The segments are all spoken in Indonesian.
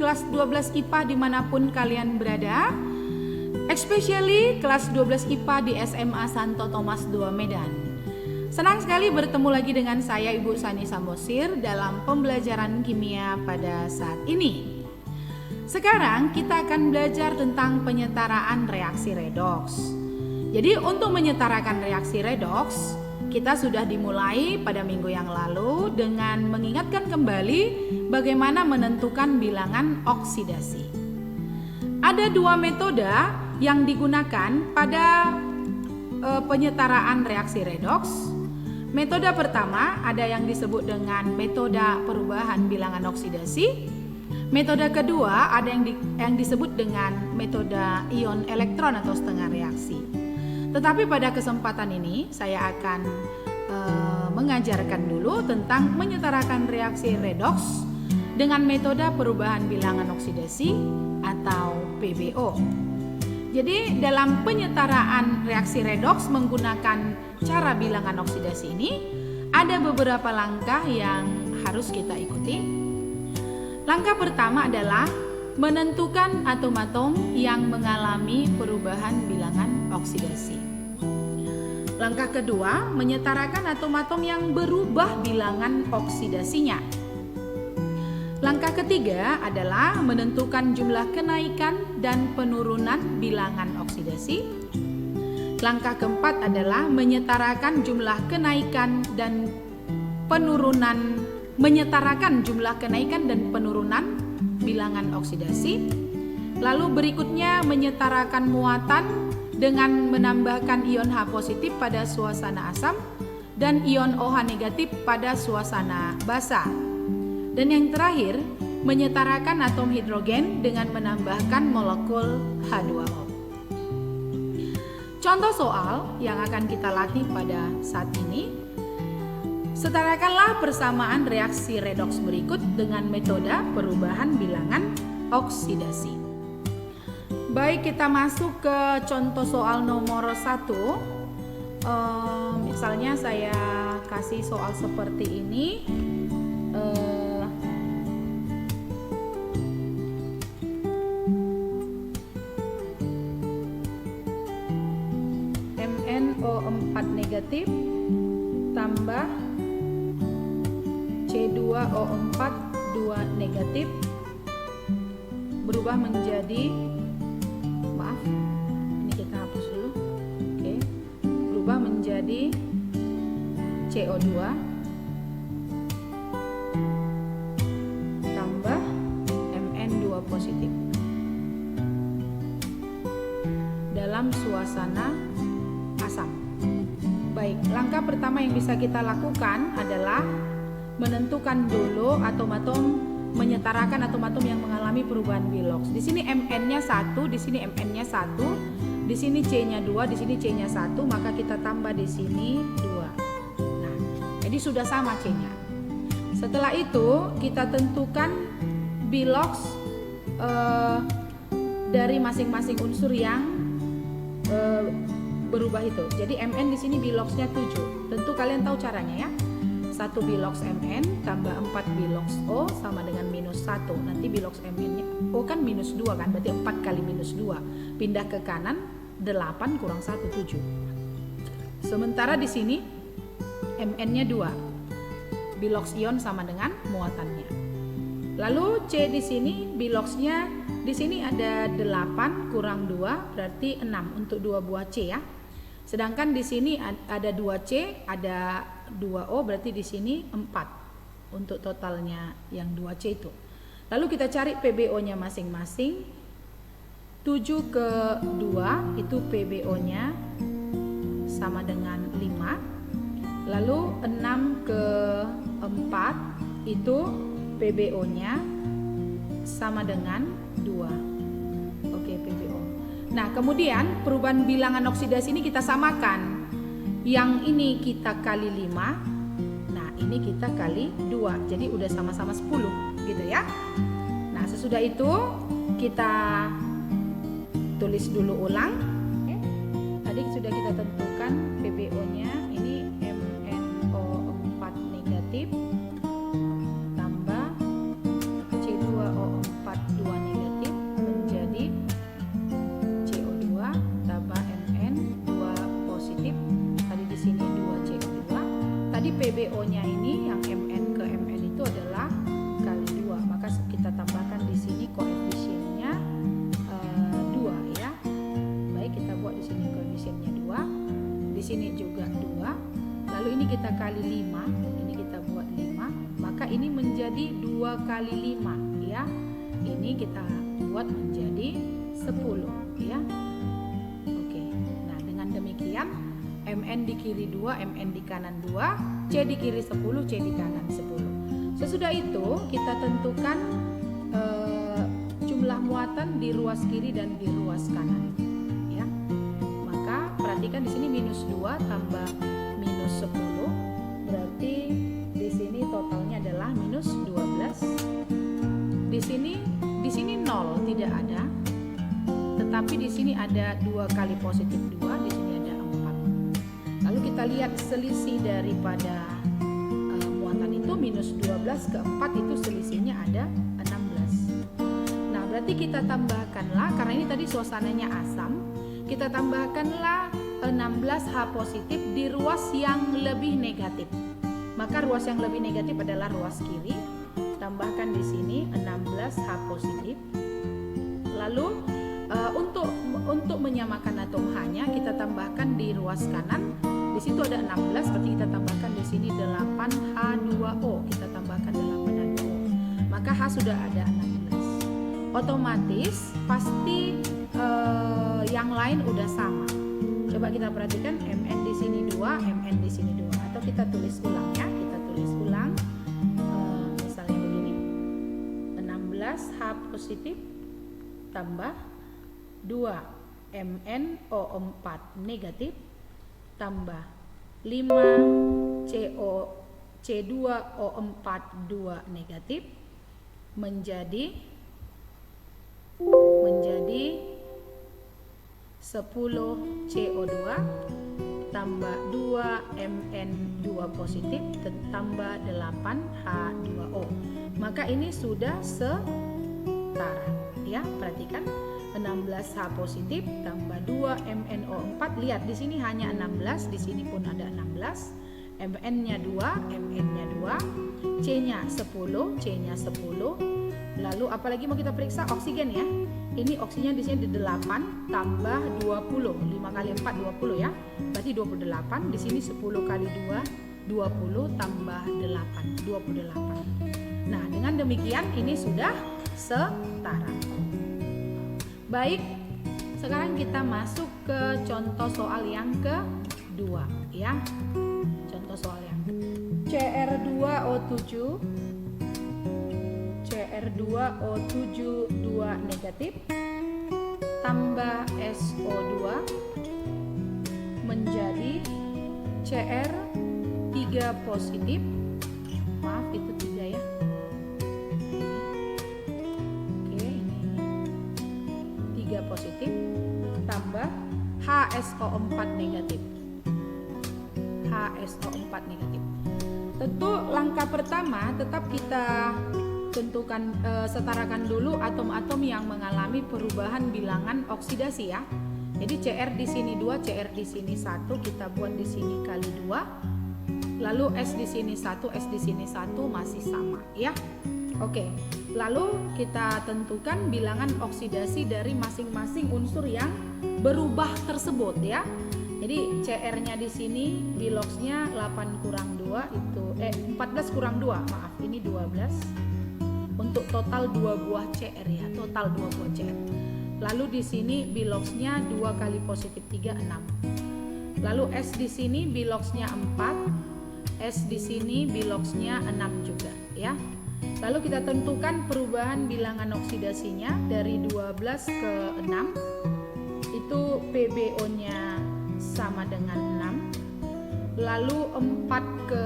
kelas 12 IPA dimanapun kalian berada, especially kelas 12 IPA di SMA Santo Thomas II Medan. Senang sekali bertemu lagi dengan saya Ibu Sani Samosir dalam pembelajaran kimia pada saat ini. Sekarang kita akan belajar tentang penyetaraan reaksi redoks. Jadi untuk menyetarakan reaksi redoks, kita sudah dimulai pada minggu yang lalu dengan mengingatkan kembali bagaimana menentukan bilangan oksidasi. Ada dua metode yang digunakan pada penyetaraan reaksi redoks. Metode pertama ada yang disebut dengan metode perubahan bilangan oksidasi. Metode kedua ada yang disebut dengan metode ion elektron atau setengah reaksi. Tetapi pada kesempatan ini saya akan mengajarkan dulu tentang menyetarakan reaksi redoks dengan metode perubahan bilangan oksidasi atau PBO. Jadi dalam penyetaraan reaksi redoks menggunakan cara bilangan oksidasi ini ada beberapa langkah yang harus kita ikuti. Langkah pertama adalah menentukan atom-atom yang mengalami perubahan bilangan oksidasi. Langkah kedua, menyetarakan atom-atom yang berubah bilangan oksidasinya. Langkah ketiga adalah menentukan jumlah kenaikan dan penurunan bilangan oksidasi. Langkah keempat adalah menyetarakan jumlah kenaikan dan penurunan bilangan oksidasi. Lalu berikutnya menyetarakan muatan dengan menambahkan ion H positif pada suasana asam dan ion OH negatif pada suasana basa. Dan yang terakhir, menyetarakan atom hidrogen dengan menambahkan molekul H2O. Contoh soal yang akan kita latih pada saat ini. Setarakanlah persamaan reaksi redoks berikut dengan metode perubahan bilangan oksidasi. Baik, kita masuk ke contoh soal nomor 1. Misalnya saya kasih soal seperti ini. MnO4 negatif tambah C2O4 2 negatif berubah menjadi, maaf, ini kita hapus dulu. Oke. Berubah menjadi CO2 tambah Mn2 positif dalam suasana asam. Baik, langkah pertama yang bisa kita lakukan adalah menentukan dulu atom-atom, menyetarakan atom-atom yang mengalami perubahan biloks. Di sini Mn-nya 1, di sini Mn-nya 1, di sini C-nya 2, di sini C-nya 1, maka kita tambah di sini 2. Nah, jadi sudah sama C-nya. Setelah itu kita tentukan biloks dari masing-masing unsur yang berubah itu. Jadi Mn di sini biloksnya 7. Tentu kalian tahu caranya ya. 1 biloks Mn tambah 4 biloks O sama dengan minus 1. Nanti biloks Mn-nya O kan minus 2 kan, berarti 4 kali minus 2. Pindah ke kanan, 8 kurang 1, 7. Sementara di sini Mn-nya 2. Biloks ion sama dengan muatannya. Lalu C di sini biloksnya di sini ada 8 kurang 2 berarti 6 untuk 2 buah C ya. Sedangkan di sini ada 2C, ada 2O, berarti di sini 4 untuk totalnya yang 2C itu. Lalu kita cari PBO-nya masing-masing. 7 ke 2 itu PBO-nya sama dengan 5. Lalu 6 ke 4 itu PBO-nya sama dengan 2. Oke, PBO. Nah, kemudian perubahan bilangan oksidasi ini kita samakan. Yang ini kita kali 5. Nah, ini kita kali 2. Jadi udah sama-sama 10 gitu ya. Nah, sesudah itu kita tulis dulu ulang. Tadi sudah kita tentukan PBO-nya. Ini MnO4 negatif tambah C2O4 2 PBO-nya ini yang MN ke MN itu adalah kali 2. Maka kita tambahkan di sini koefisiennya 2 ya. Baik, kita buat di sini koefisiennya 2. Di sini juga 2. Lalu ini kita kali 5. Ini kita buat 5. Maka ini menjadi 2 kali 5 ya. Ini kita buat menjadi 10 ya. Oke. Nah, dengan demikian MN di kiri 2, MN di kanan 2, C di kiri 10, C di kanan 10. Sesudah itu kita tentukan jumlah muatan di ruas kiri dan di ruas kanan ya. Maka perhatikan di sini minus 2 tambah minus 10, berarti di sini totalnya adalah minus 12. Di sini 0 tidak ada. Tetapi di sini ada 2 kali positif 2, di sini ada 4. Lalu kita lihat selisih daripada muatan itu minus 12 ke 4 itu selisihnya ada 16. Nah, berarti kita tambahkanlah, karena ini tadi suasananya asam, kita tambahkanlah 16H positif di ruas yang lebih negatif. Maka ruas yang lebih negatif adalah ruas kiri. Tambahkan di sini 16H positif. Lalu untuk menyamakan atom H-nya kita tambahkan di ruas kanan. Di situ ada 16, berarti kita tambahkan di sini 8H2O. Kita tambahkan 8H2O. Maka H sudah ada 16. Otomatis pasti yang lain udah sama. Coba kita perhatikan MN di sini 2, MN di sini 2. Atau kita tulis ulang ya. Kita tulis ulang. Misalnya begini. 16H positif tambah 2 MnO4 negatif tambah 5 C2O4 2 negatif menjadi 10 CO2 tambah 2 Mn2 positif tambah 8 H2O. Maka ini sudah setara ya. Perhatikan 16H positif tambah 2 MnO4. Lihat di sini hanya 16, di sini pun ada 16. Mn-nya 2, Mn-nya 2, C-nya 10, C-nya 10. Lalu apalagi mau kita periksa oksigen ya. Ini oksigennya di sini 8 tambah 20. 5 kali 4 20 ya. Berarti 28. Di sini 10 kali 2 20 tambah 8 28. Nah, dengan demikian ini sudah setara. Baik, sekarang kita masuk ke contoh soal yang kedua ya. Contoh soal yang CR2O7 CR2O7 2 negatif tambah SO2 menjadi CR3 positif. Maaf, itu 3 ya. Positif tambah HSO4 negatif. HSO4 negatif. Tentu langkah pertama tetap kita tentukan setarakan dulu atom-atom yang mengalami perubahan bilangan oksidasi ya. Jadi CR di sini 2, CR di sini 1, kita buat di sini kali 2. Lalu S di sini 1, S di sini 1 masih sama ya. Oke, lalu kita tentukan bilangan oksidasi dari masing-masing unsur yang berubah tersebut ya. Jadi CR-nya di sini biloxnya 8 kurang 2 itu 14 kurang 2, maaf ini 12. Untuk total 2 buah CR ya, total 2 buah CR. Lalu di sini biloxnya 2 kali positif 3 6. Lalu S di sini biloxnya 4, S di sini biloxnya 6 juga ya. Lalu kita tentukan perubahan bilangan oksidasinya dari 12 ke 6. Itu PBO-nya sama dengan 6. Lalu 4 ke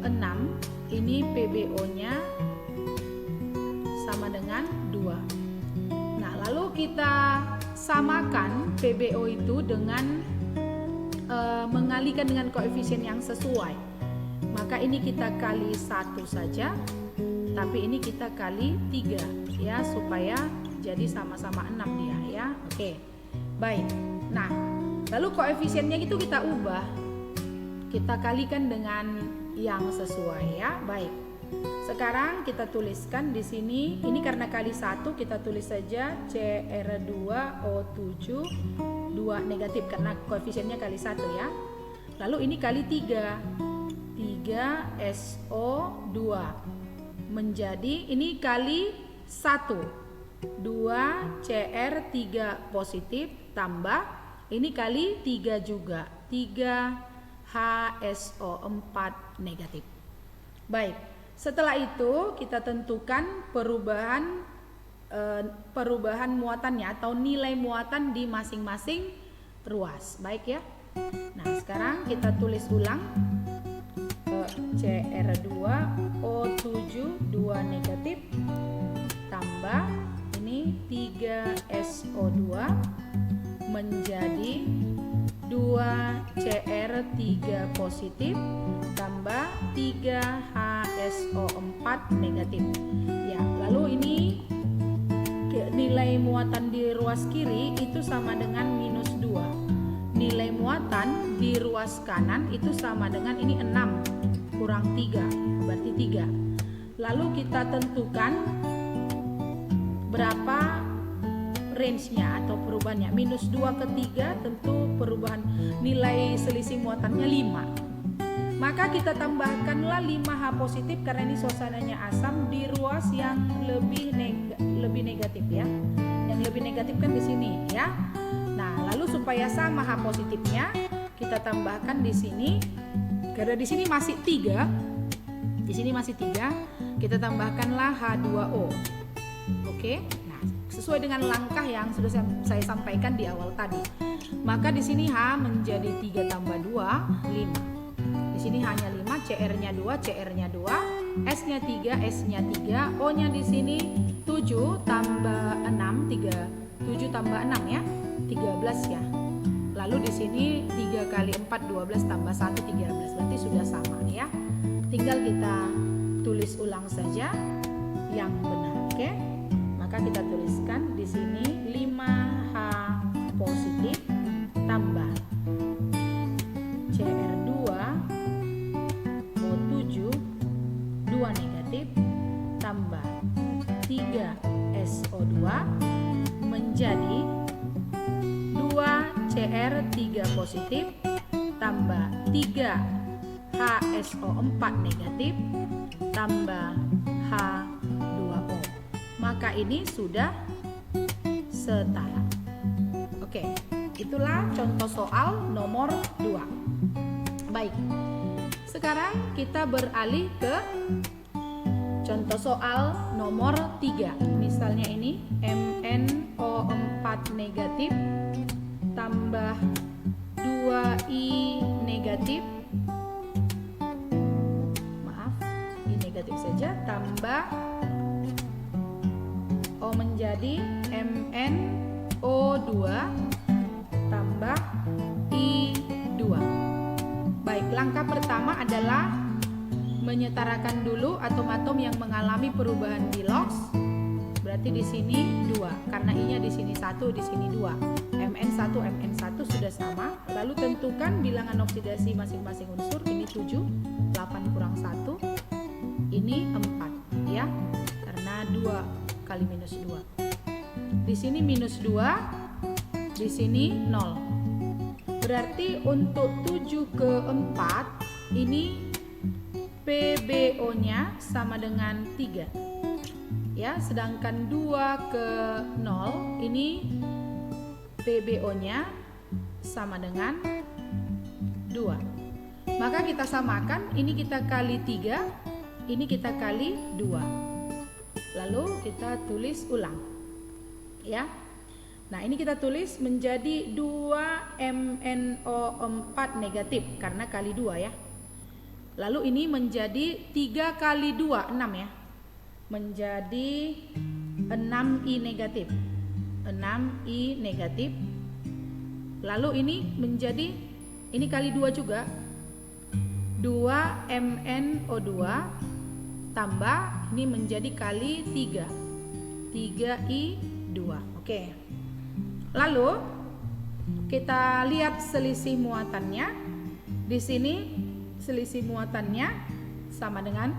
6, ini PBO-nya sama dengan 2. Nah, lalu kita samakan PBO itu dengan mengalikan dengan koefisien yang sesuai. Maka ini kita kali 1 saja. Tapi ini kita kali 3 ya, supaya jadi sama-sama 6 dia ya. Oke. Baik. Nah, lalu koefisiennya itu kita ubah. Kita kalikan dengan yang sesuai ya. Baik. Sekarang kita tuliskan di sini, ini karena kali 1 kita tulis saja Cr2O7 2 negatif karena koefisiennya kali 1 ya. Lalu ini kali 3 3SO2 menjadi ini kali 1 2Cr3 positif tambah ini kali 3 juga 3HSO4 negatif. Baik. Setelah itu kita tentukan perubahan muatannya atau nilai muatan di masing-masing ruas. Baik ya. Nah, sekarang kita tulis ulang Cr2O7 2 negatif tambah ini 3SO2 menjadi 2Cr3 positif tambah 3HSO4 negatif. Ya, lalu ini nilai muatan di ruas kiri itu sama dengan minus 2. Nilai muatan di ruas kanan itu sama dengan ini 6 kurang 3, berarti 3. Lalu kita tentukan berapa range-nya atau perubahannya. Minus 2 ke 3 tentu perubahan nilai selisih muatannya 5. Maka kita tambahkanlah 5H positif karena ini suasananya asam di ruas yang lebih negatif ya. Yang lebih negatif kan di sini ya. Nah, lalu supaya sama H positifnya kita tambahkan di sini. Karena di sini masih 3. Di sini masih 3, kita tambahkanlah H2O. Oke. Sesuai dengan langkah yang sudah saya sampaikan di awal tadi. Maka di sini H menjadi 3 tambah 2, 5. Di sini hanya 5, CR-nya 2, CR-nya 2, S-nya 3, S-nya 3, O-nya di sini 7 tambah 6, 7 tambah 6 ya, 13 ya. Lalu di sini 3 kali 4, 12 tambah 1, 13. Berarti sudah sama ya. Tinggal kita tulis ulang saja yang benar, oke? Maka kita tuliskan di sini 5H positif tambah Cr2 O7 2 negatif tambah 3SO2 menjadi 2Cr3 positif tambah 3HSO4 negatif tambah H2O. Maka ini sudah setara. Oke, itulah contoh soal nomor 2. Baik, sekarang kita beralih ke contoh soal nomor 3. Misalnya ini MnO4 negatif tambah 2I negatif. Maaf, I negatif saja tambah O menjadi MnO2 tambah I2. Baik, langkah pertama adalah menyetarakan dulu atom-atom yang mengalami perubahan Bilox. Berarti di sini 2 karena I-nya di sini 1, di sini 2. Mn1 Mn1 sudah sama. Lalu tentukan bilangan oksidasi masing-masing unsur. Ini 7, 8 kurang 1. Ini 4 ya. Karena 2 kali minus 2. Di sini minus 2, di sini 0. Berarti untuk 7 ke 4 ini PbO-nya sama dengan 3. Ya, sedangkan 2 ke 0 ini PbO-nya sama dengan 2. Maka kita samakan, ini kita kali 3, ini kita kali 2. Lalu kita tulis ulang ya. Nah, ini kita tulis menjadi 2MnO4 negatif karena kali 2 ya. Lalu ini menjadi 3 kali 2, 6 ya. Menjadi 6I negatif. 6I negatif. Lalu ini menjadi, ini kali 2 juga. 2MnO2 tambah ini menjadi kali 3. 3I2. Oke. Lalu kita lihat selisih muatannya. Di sini selisih muatannya sama dengan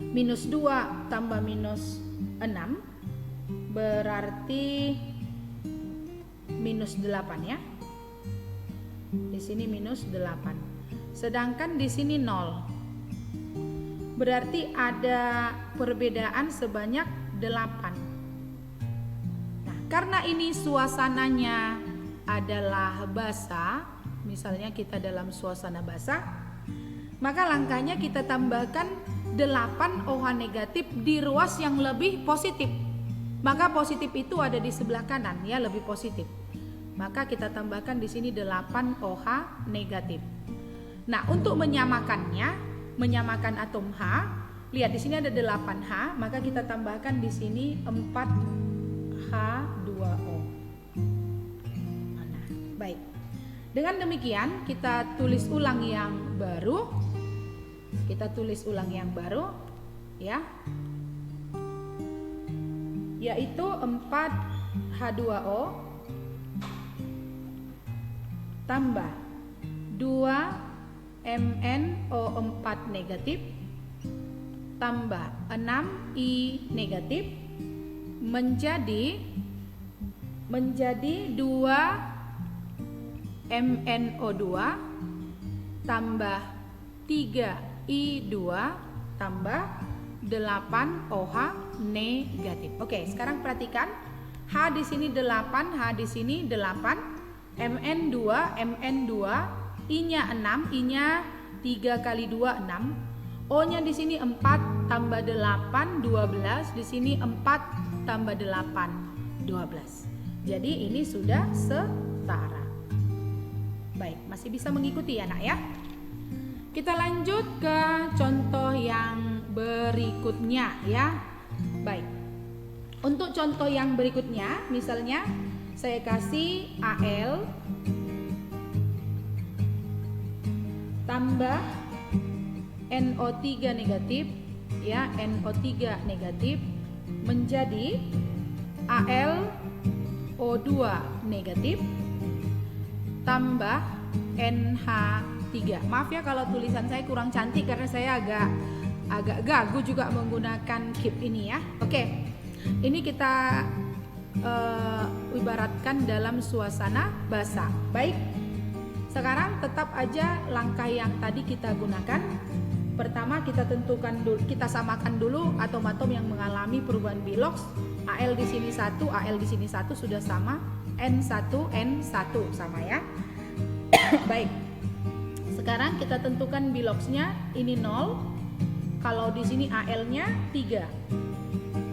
minus 2 tambah minus 6 berarti minus 8 ya. Di sini minus 8. Sedangkan di sini 0. Berarti ada perbedaan sebanyak 8. Nah, karena ini suasananya adalah basah, misalnya kita dalam suasana basah, maka langkahnya kita tambahkan 8 OH negatif di ruas yang lebih positif. Maka positif itu ada di sebelah kanan ya, lebih positif. Maka kita tambahkan di sini 8 OH negatif. Nah, untuk menyamakan atom H, lihat di sini ada 8H, maka kita tambahkan di sini 4H2O. Nah, baik. Dengan demikian kita tulis ulang yang baru. Ya. Yaitu 4H2O tambah 2MnO4 negatif tambah 6I negatif menjadi 2MnO2 tambah 3I2 tambah 8OH negatif. Oke, sekarang perhatikan H di sini 8, H di sini 8, Mn2, I-nya 6, I-nya 3 kali 2 6. O-nya di sini 4 tambah 8 12, di sini 4 tambah 8 12. Jadi ini sudah setara. Baik, masih bisa mengikuti ya, Nak ya? Kita lanjut ke contoh yang berikutnya ya. Baik. Untuk contoh yang berikutnya, misalnya saya kasih Al tambah NO3 negatif ya, NO3 negatif menjadi AlO2 negatif tambah NH3. Maaf ya kalau tulisan saya kurang cantik karena saya agak gagu juga menggunakan keep ini ya. Oke. Ini kita ibaratkan dalam suasana basah. Baik. Sekarang tetap aja langkah yang tadi kita gunakan. Pertama kita tentukan dulu, kita samakan dulu atom-atom yang mengalami perubahan Bilox. Al di sini 1, Al di sini 1 sudah sama, N1 sama ya. Baik. Sekarang kita tentukan Biloxnya, ini 0. Kalau di sini Al-nya 3.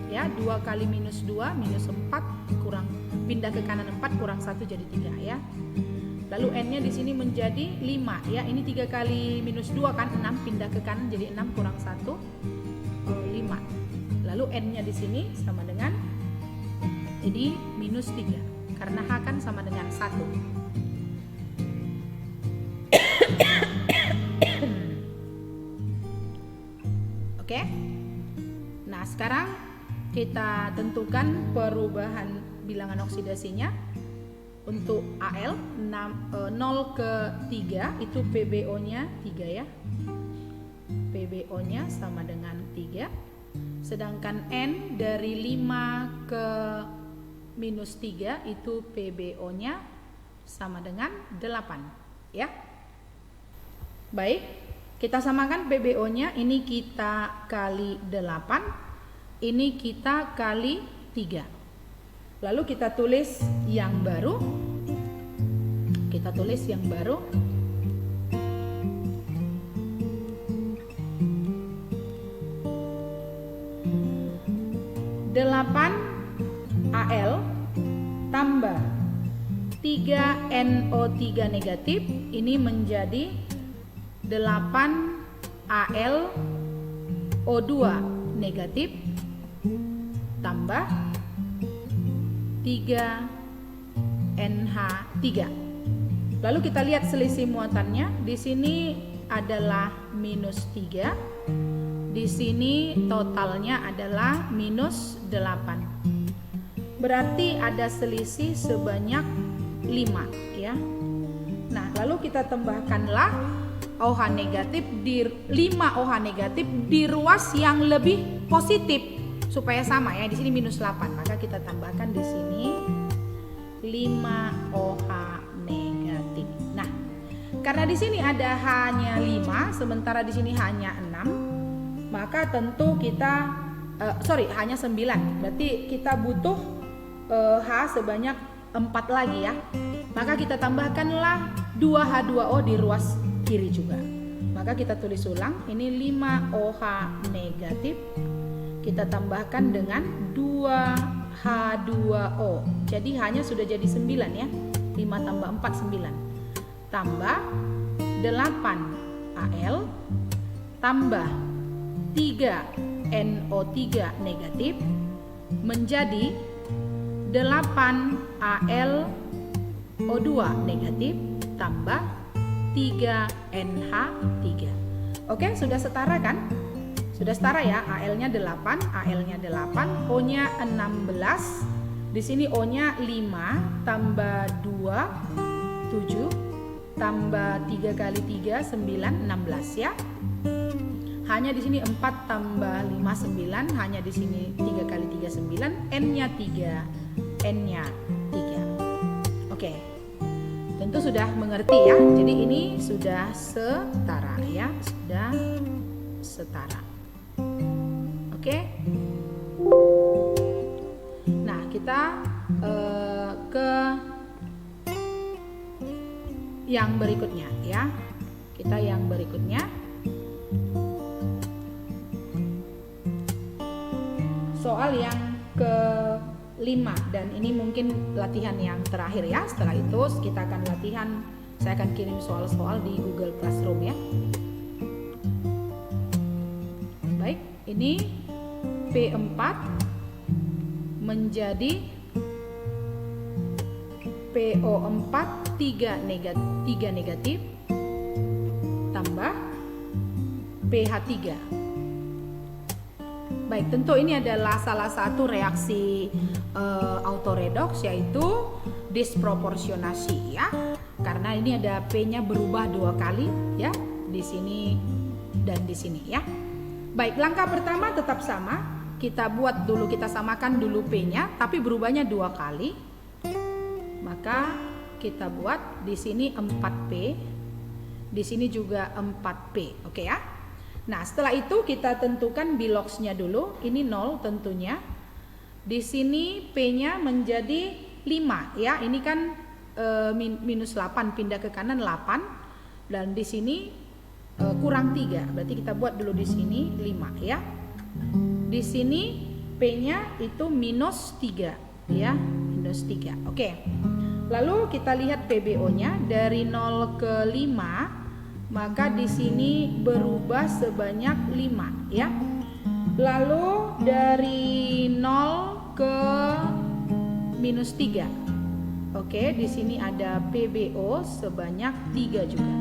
Ya, 2 kali minus 2 minus 4 kurang pindah ke kanan 4 kurang 1 jadi 3 ya. Lalu N-nya di sini menjadi 5 ya. Ini 3 kali minus 2 kan 6 pindah ke kanan jadi 6 kurang 1 5. Lalu N-nya di sini sama dengan ini minus 3 karena H kan sama dengan 1. Oke. Nah, sekarang kita tentukan perubahan bilangan oksidasinya. Untuk Al 0 ke 3 itu PbO-nya 3 ya. PbO-nya sama dengan 3. Sedangkan N dari 5 ke minus 3 itu PbO-nya sama dengan 8 ya. Baik, kita samakan PbO-nya, ini kita kali 8, ini kita kali 3. Lalu kita tulis yang baru. Kita tulis yang baru. Delapan Al tambah 3 NO3 negatif ini menjadi 8 AlO2 negatif tambah 3 NH3. Lalu kita lihat selisih muatannya. Di sini adalah minus 3. Di sini totalnya adalah minus 8. Berarti ada selisih sebanyak 5 ya. Nah, lalu kita tambahkanlah OH negatif di 5 OH negatif di ruas yang lebih positif supaya sama ya. Di sini minus 8, maka kita tambahkan di sini 5 OH negatif. Nah, karena di sini ada hanya 5 sementara di sini hanya 6, maka tentu kita hanya 9. Berarti kita butuh H sebanyak 4 lagi ya. Maka kita tambahkanlah 2H2O di ruas kiri juga. Maka kita tulis ulang, ini 5 OH negatif kita tambahkan dengan 2H2O. Jadi hanya sudah jadi 9 ya. 5 tambah 4 9. Tambah 8 Al tambah 3 NO3 negatif menjadi 8 AlO2 negatif tambah 3 NH3. Oke, sudah setara kan? Sudah setara ya, Al-nya 8, Al-nya 8, O-nya 16. Di sini O-nya 5 tambah 2 7 tambah 3 kali 3 9 16 ya. Hanya di sini 4 tambah 5 9, hanya di sini 3 kali 3 9, N-nya 3, N-nya 3. Oke. Tentu sudah mengerti ya. Jadi ini sudah setara ya, sudah setara. Oke. Nah, kita ke yang berikutnya ya. Kita yang berikutnya. Soal yang ke-5 dan ini mungkin latihan yang terakhir ya. Setelah itu kita akan latihan, saya akan kirim soal-soal di Google Classroom ya. Baik, ini P4 menjadi PO4 3 negatif tambah PH3. Baik, tentu ini adalah salah satu reaksi autoredoks, yaitu disproporsionasi ya. Karena ini ada P-nya berubah 2 kali ya, di sini dan di sini ya. Baik, langkah pertama tetap sama. Kita buat dulu, kita samakan dulu P-nya, tapi berubahnya 2 kali. Maka kita buat di sini 4P, di sini juga 4P. Oke ya. Nah, setelah itu kita tentukan biloxnya dulu. Ini 0 tentunya. Di sini P-nya menjadi 5 ya. Ini kan minus 8 pindah ke kanan 8 dan di sini kurang 3. Berarti kita buat dulu di sini 5 ya. Di sini P-nya itu minus 3 ya, minus 3. Oke. Lalu kita lihat PBO-nya dari 0 ke 5. Maka di sini berubah sebanyak 5 ya. Lalu dari 0 ke minus 3. Oke, di sini ada PBO sebanyak 3 juga.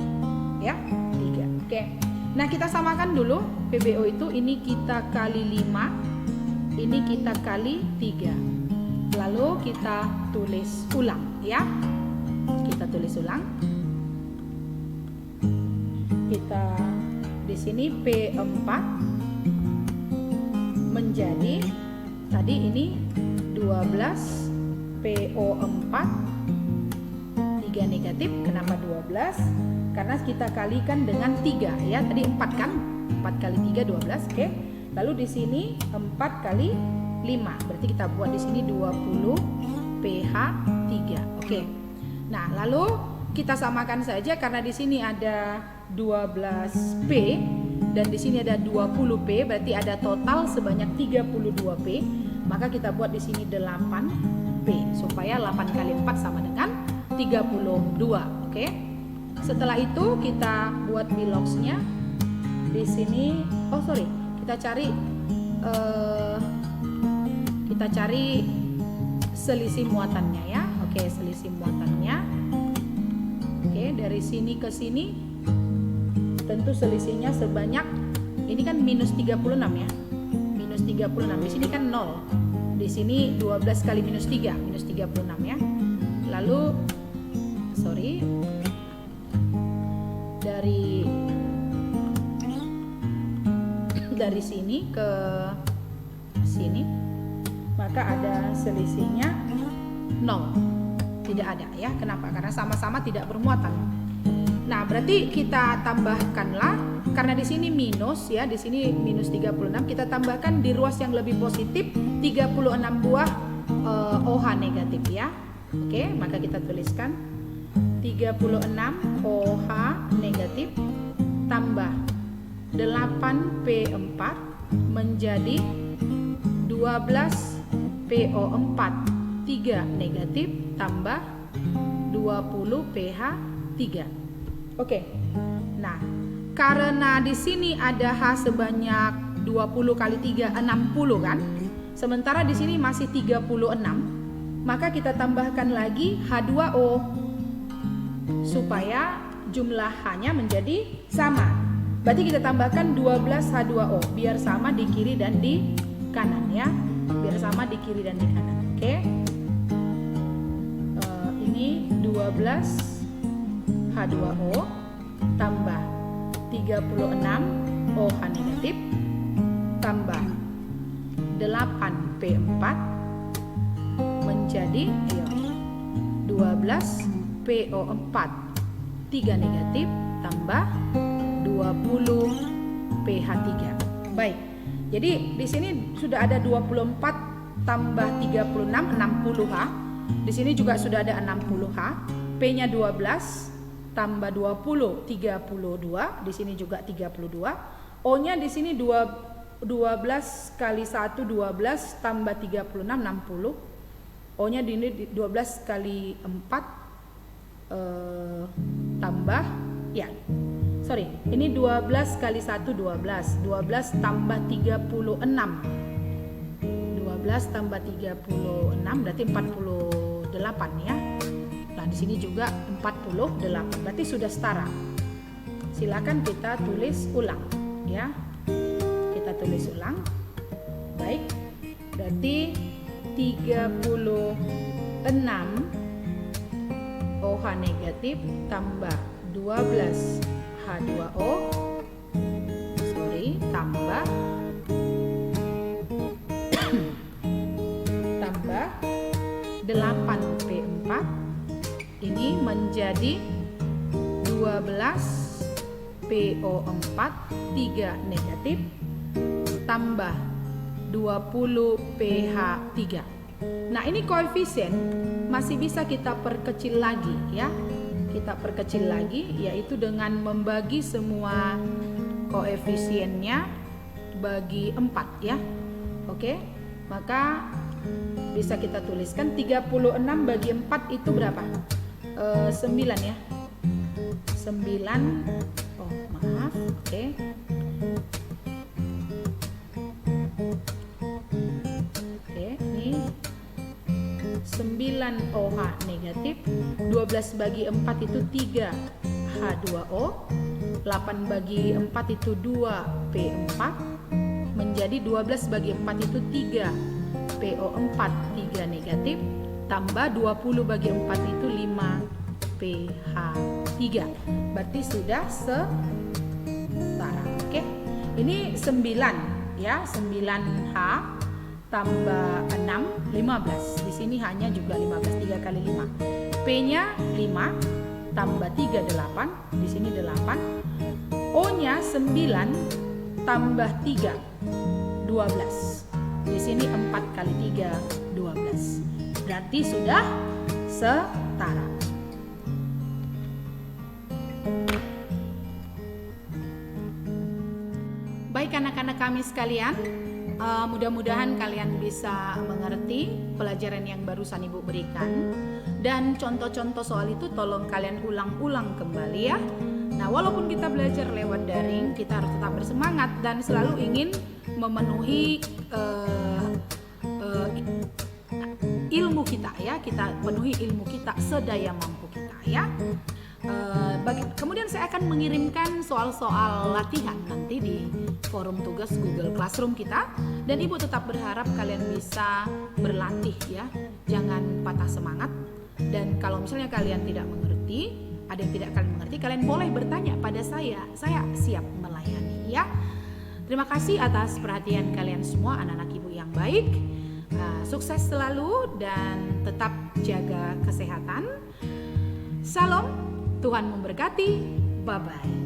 Ya, 3. Oke. Nah, kita samakan dulu PBO itu, ini kita kali 5, ini kita kali 3. Lalu kita tulis ulang ya. Kita tulis ulang. Kita di sini P4 menjadi tadi ini 12 PO4 3 negatif. Kenapa 12? Karena kita kalikan dengan 3 ya. Tadi 4 kan? 4 kali 3 12. Oke. Lalu di sini 4 kali 5. Berarti kita buat di sini 20 PH3. Oke. Nah, lalu kita samakan saja karena di sini ada 12P dan di sini ada 20P, berarti ada total sebanyak 32P. Maka kita buat di sini 8P supaya 8 kali 4 sama dengan 32. Oke. Setelah itu kita buat biloxnya. Di sini kita cari selisih muatannya ya. Oke, selisih muatannya. Oke, dari sini ke sini tentu selisihnya sebanyak, ini kan minus 36 ya. Minus 36. Di sini kan 0. Di sini 12 kali minus 3, minus 36 ya. Lalu dari sini ke sini, maka ada selisihnya 0. Tidak ada ya. Kenapa? Karena sama-sama tidak bermuatan. Nah, berarti kita tambahkanlah, karena di sini minus ya, di sini minus 36, kita tambahkan di ruas yang lebih positif 36 buah OH negatif ya. Oke, maka kita tuliskan 36 OH negatif tambah 8P4 menjadi 12 PO4 3 negatif tambah 20 PH3. Oke. Nah, karena di sini ada H sebanyak 20 kali 3 60 kan? Sementara di sini masih 36, maka kita tambahkan lagi H2O supaya jumlah H-nya menjadi sama. Berarti kita tambahkan 12 H2O biar sama di kiri dan di kanan ya. Biar sama di kiri dan di kanan. Oke. Ini 12 H2O tambah 36 OH negatif tambah 8P4 menjadi 12 PO4 3 negatif tambah 20 PH3. Baik. Jadi di sini sudah ada 24 tambah 36 60H. Di sini juga sudah ada 60H. P-nya 12 tambah 20 32. Di sini juga 32. O-nya di sini 12 kali 1 12 tambah 36 60. O-nya di ini 12 kali 4 tambah ya. Sorry, ini 12 kali 1 12. 12 tambah 36. 12 tambah 36 berarti 48 ya. Nah, di sini juga 48. Berarti sudah setara. Silakan kita tulis ulang ya. Kita tulis ulang. Baik. Berarti 36 OH negatif tambah 12 H2O tambah tambah 8P4 ini menjadi 12 PO4 3 negatif tambah 20 PH3. Nah, ini koefisien masih bisa kita perkecil lagi ya. Kita perkecil lagi yaitu dengan membagi semua koefisiennya bagi 4 ya. Oke. Maka bisa kita tuliskan 36 bagi 4 itu berapa? 9 ya. 9. Oh, maaf. Oke. Oke, ini 9 OH negatif, 12 bagi 4 itu 3 H2O, 8 bagi 4 itu 2 P4, menjadi 12 bagi 4 itu 3 PO4 3 negatif, tambah 20 bagi 4 itu 5 PH3. Berarti sudah setara. Oke. Ini 9 ya, 9H tambah 6 15. Di sini hanya juga 15 3 kali 5. P-nya 5 tambah 3 8. Di sini 8. O-nya 9 tambah 3 12. Di sini 4 kali 3 12. Berarti sudah setara. Baik anak-anak kami sekalian, mudah-mudahan kalian bisa mengerti pelajaran yang barusan Ibu berikan. Dan contoh-contoh soal itu tolong kalian ulang-ulang kembali ya. Nah, walaupun kita belajar lewat daring, kita harus tetap bersemangat dan selalu ingin memenuhi ilmu kita ya. Kita penuhi ilmu kita sedaya mampu kita ya. Kemudian saya akan mengirimkan soal-soal latihan nanti di forum tugas Google Classroom kita, dan Ibu tetap berharap kalian bisa berlatih ya, jangan patah semangat. Dan kalau misalnya kalian tidak mengerti, ada yang tidak kalian mengerti, kalian boleh bertanya pada saya siap melayani ya. Terima kasih atas perhatian kalian semua, anak-anak ibu yang baik. Sukses selalu dan tetap jaga kesehatan. Salam, Tuhan memberkati. Bye-bye.